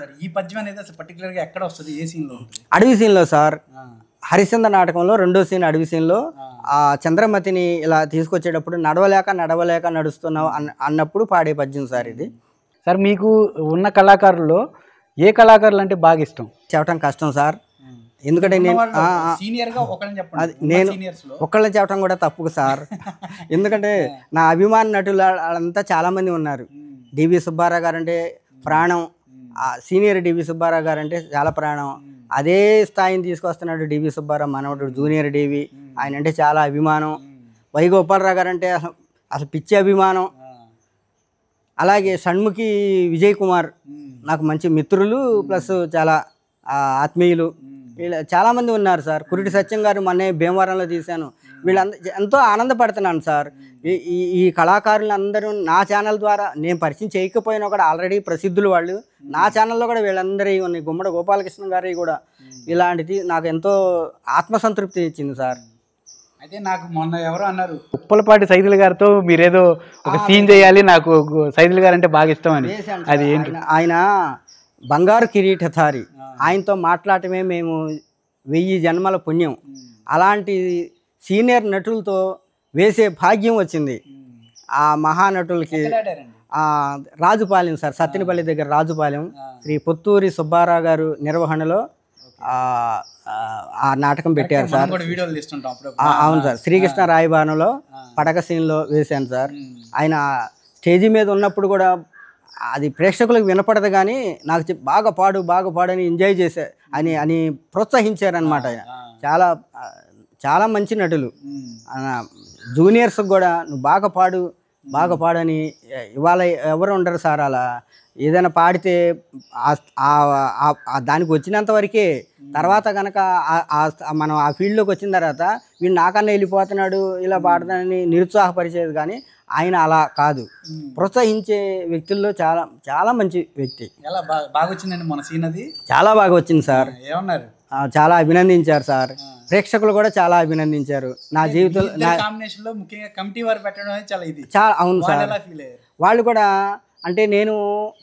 సార్. ఈ పద్యం అనేది అసలు పర్టికులర్ గా ఎక్కడ వస్తుంది? ఏ సీన్ లో ఉంటుంది? అడవి సీన్లో సార్. హరిశ్చంద్ర నాటకంలో రెండో సీన్ అడవి సీన్లో ఆ చంద్రమతిని ఇలా తీసుకొచ్చేటప్పుడు నడవలేక నడుస్తున్నావు అన్నప్పుడు పాడే పద్యం సార్ ఇది. సార్, మీకు ఉన్న కళాకారుల్లో ఏ కళాకారులు అంటే బాగా ఇష్టం? చెప్పటం కష్టం సార్. ఎందుకంటే నేను ఒక్కళ్ళని చెప్పడం కూడా తప్పు సార్. ఎందుకంటే నా అభిమాన నటులు అంతా చాలామంది ఉన్నారు. డివి సుబ్బారావు గారు అంటే ప్రాణం. సీనియర్ డివి సుబ్బారావు గారు అంటే చాలా ప్రాణం. అదే స్థాయిని తీసుకొస్తున్నాడు డివి సుబ్బారావు మనవడు జూనియర్ డివి. ఆయన అంటే చాలా అభిమానం. వై గోపాలరావు గారు అంటే అసలు పిచ్చి అభిమానం. అలాగే షణ్ముఖి విజయ్ కుమార్ నాకు మంచి మిత్రులు ప్లస్ చాలా ఆత్మీయులు. వీళ్ళు చాలామంది ఉన్నారు సార్. కురిటి సత్యం గారు మొన్నే భీమవరంలో తీశాను. ఎంతో ఆనందపడుతున్నాను సార్. ఈ కళాకారులందరూ నా ఛానల్ ద్వారా నేను పరిచయం చేయకపోయినా కూడా ఆల్రెడీ ప్రసిద్ధులు వాళ్ళు. నా ఛానల్లో కూడా వీళ్ళందరి ఉన్నాయి. గుమ్మడి గోపాలకృష్ణ గారి కూడా ఇలాంటిది నాకు ఎంతో ఆత్మసంతృప్తి ఇచ్చింది సార్. అయితే నాకు మొన్న ఎవరో అన్నారు, ఉప్పలపాటి సైదులు గారితో మీరేదో ఒక సీన్ చేయాలి, నాకు సైదులు గారు అంటే బాగా ఇష్టం అని. అది ఏంటి? ఆయన బంగారు కిరీటధారి. ఆయనతో మాట్లాడటమే మేము 1000 జన్మల పుణ్యం. అలాంటి సీనియర్ నటులతో వేసే భాగ్యం వచ్చింది ఆ మహానటులకి. రాజుపాలెం సార్, సత్తెనపల్లి దగ్గర రాజుపాలెం శ్రీ పొత్తూరి సుబ్బారావు గారు నిర్వహణలో ఆ నాటకం పెట్టారు సార్. వీడియోలు తీస్తుంటాం అప్పుడు. అవును సార్, శ్రీకృష్ణ రాయబారంలో పడక సీన్లో వేశాను సార్. ఆయన స్టేజీ మీద ఉన్నప్పుడు కూడా అది ప్రేక్షకులకు వినపడదు కానీ నాకు బాగా పాడు అని ఎంజాయ్ చేసే అని ప్రోత్సహించారనమాట. ఆయన చాలా మంచి నటులు. జూనియర్స్కి కూడా నువ్వు బాగా పాడని ఇవాళ ఎవరు ఉండరు సార్. అలా ఏదైనా పాడితే దానికి వచ్చినంత వరకే. తర్వాత కనుక మనం ఆ ఫీల్డ్లోకి వచ్చిన తర్వాత వీడు నాకన్నా వెళ్ళిపోతున్నాడు ఇలా పాడతానని నిరుత్సాహపరిచేది. కానీ ఆయన అలా కాదు, ప్రోత్సహించే వ్యక్తుల్లో చాలా మంచి వ్యక్తి. బాగా వచ్చిందండి మన సీన్, అది చాలా బాగా వచ్చింది సార్. ఏమన్నారు? చాలా అభినందించారు సార్. ప్రేక్షకులు కూడా చాలా అభినందించారు. నా జీవితంలో కాంబినేషన్లో ముఖ్యంగా కమిటీ వారు పెట్టడం అనేది చాలా అవును సార్. వాళ్ళు కూడా అంటే నేను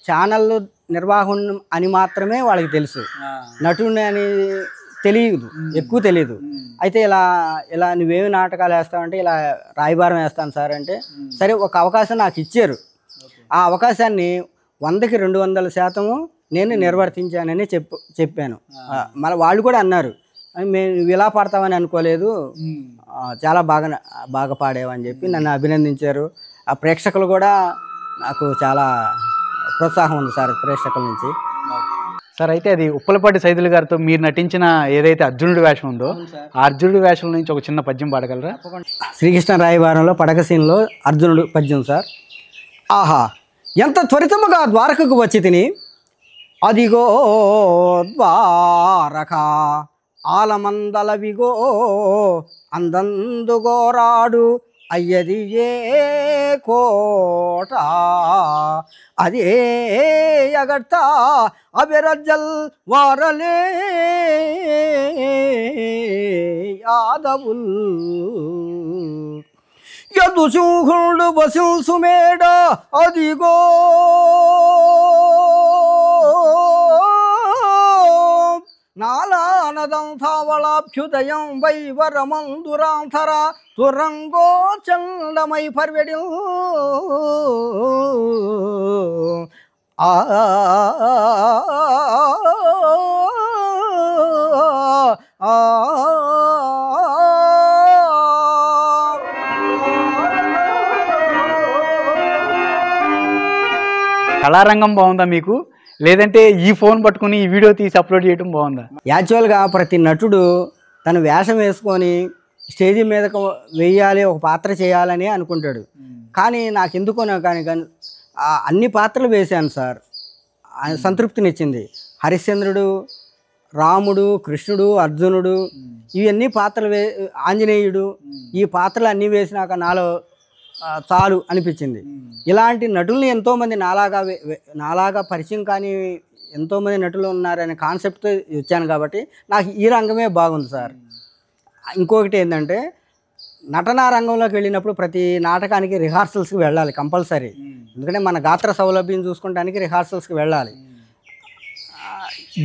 ఛానల్ నిర్వాహకుని అని మాత్రమే వాళ్ళకి తెలుసు, నటుని అని తెలియదు, ఎక్కువ తెలియదు. అయితే ఇలా నువ్వేమి నాటకాలు వేస్తావంటే ఇలా రాయబారం వేస్తాను సార్ అంటే, సరే ఒక అవకాశం నాకు ఇచ్చారు. ఆ అవకాశాన్ని 100కి 200% నేను నిర్వర్తించానని చెప్పాను. మళ్ళీ వాళ్ళు కూడా అన్నారు, మేము ఇలా పాడతామని అనుకోలేదు, చాలా బాగా పాడేవని చెప్పి నన్ను అభినందించారు. ఆ ప్రేక్షకులు కూడా నాకు చాలా ప్రోత్సాహం ఉంది సార్ ప్రేక్షకుల నుంచి. సార్ అయితే అది ఉప్పలపాటి సైదులు గారితో మీరు నటించిన ఏదైతే అర్జునుడి వేషం ఉందో ఆ అర్జునుడి వేషం నుంచి ఒక చిన్న పద్యం పాడగలరా? శ్రీకృష్ణ రాయబారంలో పడక సీన్లో అర్జునుడు పద్యం సార్. ఆహా, ఎంత త్వరితముగా ద్వారకకు వచ్చి తిని, అదిగో ద్వారక ఆలమందలవిగో అందందుగోరాడు అయ్యది ఏ కోట అదే అగట్ట అభిరజ్జల్ వారలే యాదవుల్ యదు సింహుడు వసింసుమేడ అదిగో నాలానదంథావళాభ్యుదయం వైవరమందురాంధర తురంగో చండమై పర్వెడి కళారంగం బాగుందా మీకు, లేదంటే ఈ ఫోన్ పట్టుకుని ఈ వీడియో తీసి అప్లోడ్ చేయడం బాగుందా? యాక్చువల్గా ప్రతి నటుడు తను వేషం వేసుకొని స్టేజి మీదకు వేయాలి, ఒక పాత్ర చేయాలని అనుకుంటాడు. కానీ నాకు ఎందుకో కానీ అన్ని పాత్రలు వేశాను సార్, సంతృప్తినిచ్చింది. హరిశ్చంద్రుడు, రాముడు, కృష్ణుడు, అర్జునుడు, ఇవన్నీ పాత్రలు ఆంజనేయుడు, ఈ పాత్రలు అన్నీ వేసినాక నాలో చాలు అనిపించింది. ఇలాంటి నటుల్ని ఎంతోమంది నాలాగా పరిచయం కానీ ఎంతోమంది నటులు ఉన్నారనే కాన్సెప్ట్తో వచ్చాను కాబట్టి నాకు ఈ రంగమే బాగుంది సార్. ఇంకొకటి ఏంటంటే నటనా రంగంలోకి వెళ్ళినప్పుడు ప్రతి నాటకానికి రిహార్సల్స్కి వెళ్ళాలి కంపల్సరీ. ఎందుకంటే మన గాత్ర సౌలభ్యం చూసుకోవడానికి రిహార్సల్స్కి వెళ్ళాలి.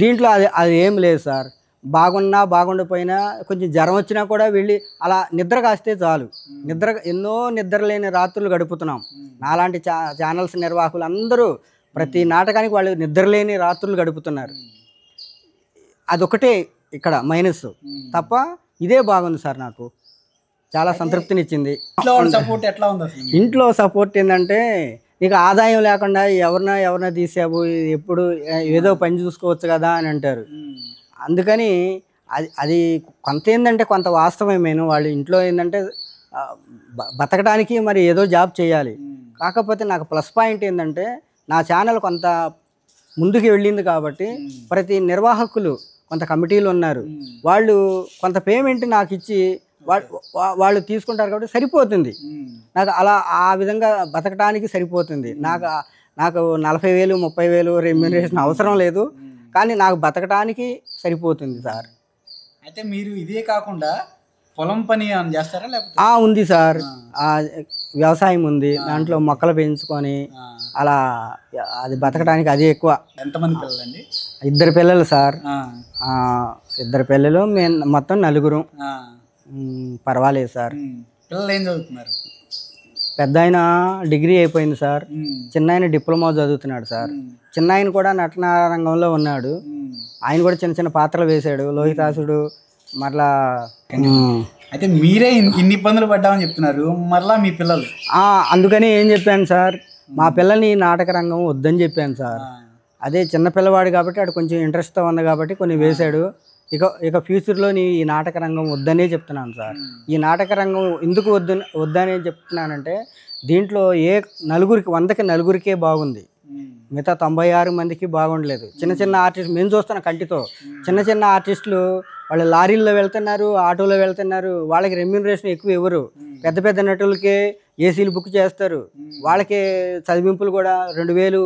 దీంట్లో అది ఏం లేదు సార్. బాగున్నా బాగుండిపోయినా కొంచెం జ్వరం వచ్చినా కూడా వెళ్ళి అలా నిద్ర కాస్తే చాలు. ఎన్నో నిద్రలేని రాత్రులు గడుపుతున్నాం. నాలాంటి ఛానల్స్ నిర్వాహకులు అందరూ ప్రతి నాటకానికి వాళ్ళు నిద్రలేని రాత్రులు గడుపుతున్నారు. అదొకటే ఇక్కడ మైనస్ తప్ప ఇదే బాగుంది సార్. నాకు చాలా సంతృప్తినిచ్చింది. ఇంట్లో సపోర్ట్ ఏంటంటే నీకు ఆదాయం లేకుండా ఎవరినా తీసావు, ఎప్పుడు ఏదో పని చూసుకోవచ్చు కదా అని అంటారు. అందుకని అది కొంత ఏంటంటే కొంత వాస్తవమేను. వాళ్ళు ఇంట్లో ఏంటంటే బతకడానికి మరి ఏదో జాబ్ చేయాలి. కాకపోతే నాకు ప్లస్ పాయింట్ ఏంటంటే నా ఛానల్ కొంత ముందుకు వెళ్ళింది కాబట్టి ప్రతి నిర్వాహకులు కొంత కమిటీలు ఉన్నారు, వాళ్ళు కొంత పేమెంట్ నాకు ఇచ్చి వాళ్ళు తీసుకుంటారు కాబట్టి సరిపోతుంది. నాకు అలా ఆ విధంగా బతకడానికి సరిపోతుంది. నాకు 40,000 30,000 రెమ్యూనరేషన్ అవసరం లేదు, కానీ నాకు బతకడానికి సరిపోతుంది సార్. అయితే మీరు ఇదే కాకుండా పొలం పని చేస్తారా? లేకపోతే ఉంది సార్, వ్యవసాయం ఉంది, దాంట్లో మొక్కలు పెంచుకొని అలా అది బతకడానికి అదే ఎక్కువ. ఎంతమంది పిల్లలండి? 2 పిల్లలు సార్. 2 పిల్లలు, మేము మొత్తం 4. పర్వాలేదు సార్. పిల్లలు ఏం చదువుతున్నారు? పెద్ద ఆయన డిగ్రీ అయిపోయింది సార్. చిన్న ఆయన డిప్లొమా చదువుతున్నాడు సార్. చిన్న ఆయన కూడా నటన రంగంలో ఉన్నాడు. ఆయన కూడా చిన్న చిన్న పాత్రలు వేశాడు. లోహితాసుడు మరలా. అయితే మీరే ఇన్ని ఇబ్బందులు పడ్డామని చెప్తున్నారు, మరలా మీ పిల్లలు. అందుకని ఏం చెప్పాను సార్, మా పిల్లల్ని నాటక రంగం వద్దని చెప్పాను సార్. అదే చిన్న పిల్లవాడు కాబట్టి ఆడు కొంచెం ఇంట్రెస్ట్తో ఉంది కాబట్టి కొన్ని వేశాడు. ఇక ఫ్యూచర్లో నీ ఈ నాటక రంగం వద్దనే చెప్తున్నాను సార్. ఈ నాటక రంగం ఎందుకు వద్దనే చెప్తున్నానంటే దీంట్లో నలుగురికి 100కి నలుగురికే బాగుంది, మిగతా 96 మందికి బాగుండలేదు. చిన్న చిన్న ఆర్టిస్ట్ మేము చూస్తున్న కంటితో చిన్న చిన్న ఆర్టిస్టులు వాళ్ళు లారీల్లో వెళ్తున్నారు, ఆటోలో వెళ్తున్నారు. వాళ్ళకి రెమ్యూనరేషన్ ఎక్కువ ఇవ్వరు. పెద్ద పెద్ద నటులకే ఏసీలు బుక్ చేస్తారు. వాళ్ళకి చదివింపులు కూడా 2000,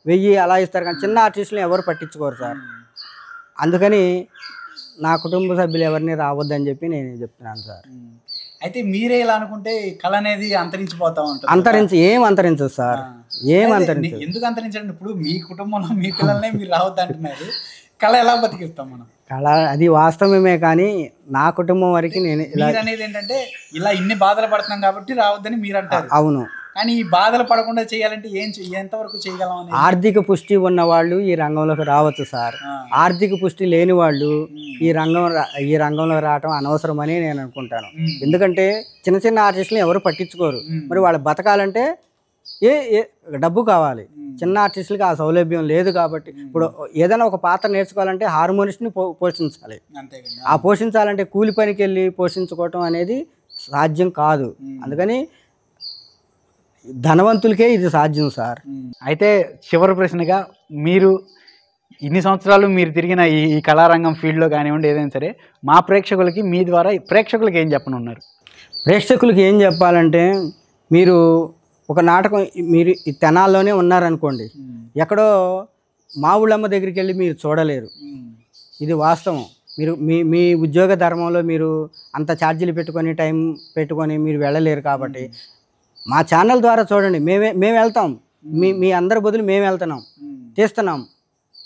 1000 అలా ఇస్తారు. కానీ చిన్న ఆర్టిస్టులు ఎవరు పట్టించుకోరు సార్. అందుకని నా కుటుంబ సభ్యులు ఎవరిని రావద్దని చెప్పి నేను చెప్తున్నాను సార్. అయితే మీరే ఇలా అనుకుంటే కళ అనేది అంతరించిపోతా ఉంటుంది. ఏం అంతరించదు సార్, ఏం అంతరించదు. ఎందుకు అంతరించండి? ఇప్పుడు మీ కుటుంబంలో మీ పిల్లల్ని మీరు రావద్దు అంటున్నారు, కళ ఎలా బతికిస్తాం మనం? కళ అది వాస్తవమే, కానీ నా కుటుంబం వరకు నేను ఇలా అనేది ఏంటంటే ఇలా ఇన్ని బాధలు పడుతున్నాం కాబట్టి రావద్దని మీరు అంటారు. అవును, కానీ ఈ బాధలు పడకుండా చేయాలంటే ఎంతవరకు చేయగలం? ఆర్థిక పుష్టి ఉన్న వాళ్ళు ఈ రంగంలోకి రావచ్చు సార్. ఆర్థిక పుష్టి లేని వాళ్ళు ఈ రంగంలో రావటం అనవసరమని నేను అనుకుంటాను. ఎందుకంటే చిన్న చిన్న ఆర్టిస్టులు ఎవరు పట్టించుకోరు. మరి వాళ్ళు బతకాలంటే డబ్బు కావాలి. చిన్న ఆర్టిస్టులకి ఆ సౌలభ్యం లేదు. కాబట్టి ఇప్పుడు ఏదైనా ఒక పాత్ర నేర్చుకోవాలంటే హార్మోనిస్ట్ని పోషించాలి. ఆ పోషించాలంటే కూలి పనికి వెళ్ళి పోషించుకోవటం అనేది సాధ్యం కాదు. అందుకని ధనవంతులకే ఇది సాధ్యం సార్. అయితే చివరి ప్రశ్నగా, మీరు ఇన్ని సంవత్సరాలు మీరు తిరిగిన ఈ కళారంగం ఫీల్డ్లో కానివ్వండి ఏదైనా సరే, మా ప్రేక్షకులకి మీ ద్వారా ప్రేక్షకులకి ఏం చెప్పనున్నారు? ప్రేక్షకులకి ఏం చెప్పాలంటే, మీరు ఒక నాటకం మీరు ఈ తెనాల్లోనే ఉన్నారనుకోండి, ఎక్కడో మా ఊళ్ళమ్మ దగ్గరికి వెళ్ళి మీరు చూడలేరు. ఇది వాస్తవం. మీరు మీ ఉద్యోగ ధర్మంలో మీరు అంత ఛార్జీలు పెట్టుకొని టైం పెట్టుకొని మీరు వెళ్ళలేరు. కాబట్టి మా ఛానల్ ద్వారా చూడండి. మేము వెళ్తాం, మీ అందరి బదులు మేము వెళ్తున్నాం, తీస్తున్నాం.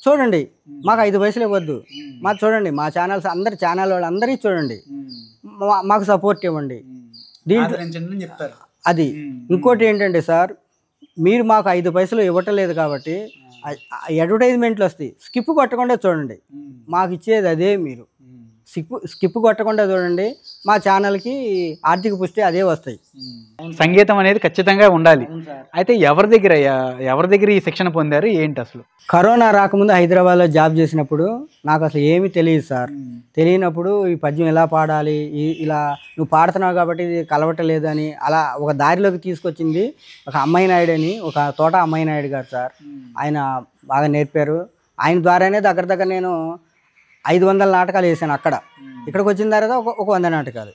చూడండి, మాకు 5 పైసలు ఇవ్వద్దు. మాకు చూడండి, మా ఛానల్స్ ఛానల్ వాళ్ళు అందరికీ చూడండి, మాకు సపోర్ట్ ఇవ్వండి. దీంట్లో చెప్తారు అది. ఇంకోటి ఏంటంటే సార్, మీరు మాకు 5 పైసలు ఇవ్వటలేదు కాబట్టి అడ్వర్టైజ్మెంట్లు వస్తాయి, స్కిప్ కొట్టకుండా చూడండి. మాకు ఇచ్చేది అదే. మీరు స్కిప్ కొట్టకుండా చూడండి. మా ఛానల్కి ఆర్థిక పుష్టి అదే వస్తాయి. సంగీతం అనేది ఖచ్చితంగా ఉండాలి. అయితే ఎవరి దగ్గర ఈ శిక్షణ పొందారు ఏంటి? అసలు కరోనా రాకముందు హైదరాబాద్లో జాబ్ చేసినప్పుడు నాకు అసలు ఏమీ తెలియదు సార్. తెలియనప్పుడు ఈ పద్యం ఎలా పాడాలి, ఇలా నువ్వు పాడుతున్నావు కాబట్టి ఇది కలవటలేదు అని అలా ఒక దారిలోకి తీసుకొచ్చింది ఒక అమ్మాయి నాయుడు అని, ఒక తోట అమ్మాయి నాయుడు గారు సార్. ఆయన బాగా నేర్పారు. ఆయన ద్వారానే దగ్గర నేను 500 నాటకాలు వేసాను అక్కడ. ఇక్కడికి వచ్చిన తర్వాత ఒక 100 నాటకాలు.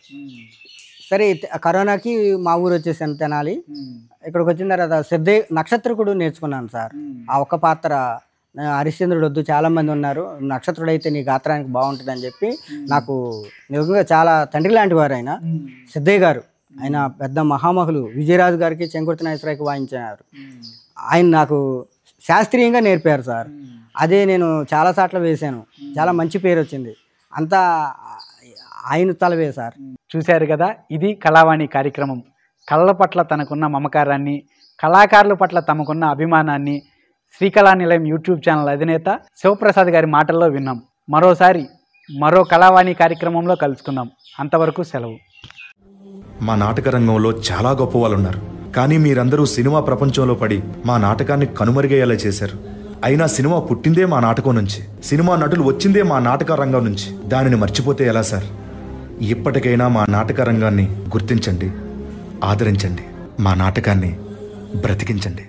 సరే, కరోనాకి మా ఊరు వచ్చేసాను తెనాలి. ఇక్కడికి వచ్చిన తర్వాత నక్షత్రకుడు నేర్చుకున్నాను సార్. ఆ ఒక్క పాత్ర హరిశ్చంద్రుడు వద్దు, చాలామంది ఉన్నారు, నక్షత్రుడు అయితే నీ గాత్రానికి బాగుంటుంది అని చెప్పి నాకు నిజంగా చాలా తండ్రి లాంటి వారు ఆయన. సిద్ధయ్య గారు, ఆయన పెద్ద మహామహులు, విజయరాజు గారికి చెంకుర్తి నాగేశ్వరరావుకి వాయించారు. ఆయన నాకు శాస్త్రీయంగా నేర్పారు సార్. అదే నేను చాలా సార్లు వేశాను, చాలా మంచి పేరు వచ్చింది. అంతా ఆయన తలవే సార్. చూశారు కదా, ఇది కళావాణి కార్యక్రమం. కళల పట్ల తనకున్న మమకారాన్ని, కళాకారుల పట్ల తమకున్న అభిమానాన్ని శ్రీకళా నిలయం యూట్యూబ్ ఛానల్ అధినేత శివప్రసాద్ గారి మాటల్లో విన్నాం. మరోసారి మరో కళావాణి కార్యక్రమంలో కలుసుకుందాం. అంతవరకు సెలవు. మా నాటక రంగంలో చాలా గొప్ప వాళ్ళు ఉన్నారు, కానీ మీరందరూ సినిమా ప్రపంచంలో పడి మా నాటకాన్ని కనుమరుగయ్యేలా చేశారు. అయినా సినిమా పుట్టిందే మా నాటకం నుంచి, సినిమా నటులు వచ్చిందే మా నాటక రంగం నుంచి. దానిని మర్చిపోతే ఎలా సార్? ఇప్పటికైనా మా నాటక రంగాన్ని గుర్తించండి, ఆదరించండి, మా నాటకాన్ని బ్రతికించండి.